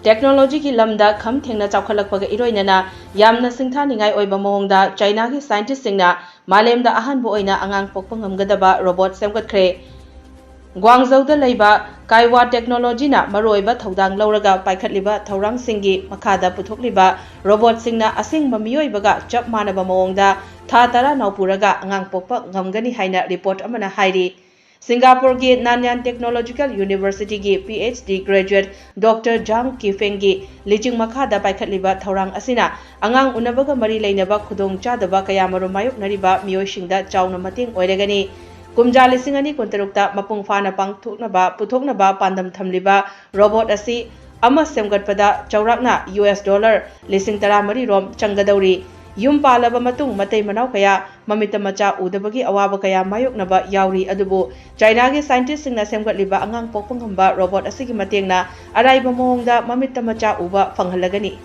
Technology की lambda खम थेंगना चावखलकपगा इरोइनना यामना सिंथानिंगाई ओइबा मओंगदा China की साइंटिस्ट सिंगना मालेमदा अहानबो ओइना अंगांग पोकपा ngamgadaba रोबोट सेमगतख्रे ग्वांगजौदा लैबा काइवा टेक्नोलॉजी ना मरोइबा थौदांग लौरगा पाइखतलिबा थौरांग सिंगी मखादा पुथोकलिबा रोबोट सिंगना असिंगबा मियोइबगा चप मानबा मओंगदा था तरा नौपुरगा अंगांग पोकपा ngamgani हाइना रिपोर्ट अमना हाइरी सिंगापुर की नान्यान टेक्नोलॉजिकल यूनिवर्सिटी की PhD ग्रेजुएट डॉक्टर जांग किफेंग की लिचिंग मखादा पाइखतलिबा थौरांग असिना अंगांग उनबगा मरी लेनबा खुदोंग चादबा कयामरो मायोकनरिबा मियोइसिंगदा चाउना मतेंग ओइरगनी कुमजा लिसिंग अनि कुंतरुक्ता मपुंग फाना पांगथोकनबा पुथोकनबा पांदम थमलिबा रोबोट असि अमा सेमगतपदा चौराकना US डॉलर लिसिंग तरा मरी रोम चंगदौरी यूम पालब मतुंग मतै मनाव कया ममित मचा उदबगी अवाब कया मायोकनबा यावरी अदुबु चाइना के साइंटिस्ट सिंगना सेमगतलिबा अंगांग पोकपंगंबा रोबोट असिगी मतेंगना अराइबा मोंगदा ममित मचा उबा फंगहलगनी।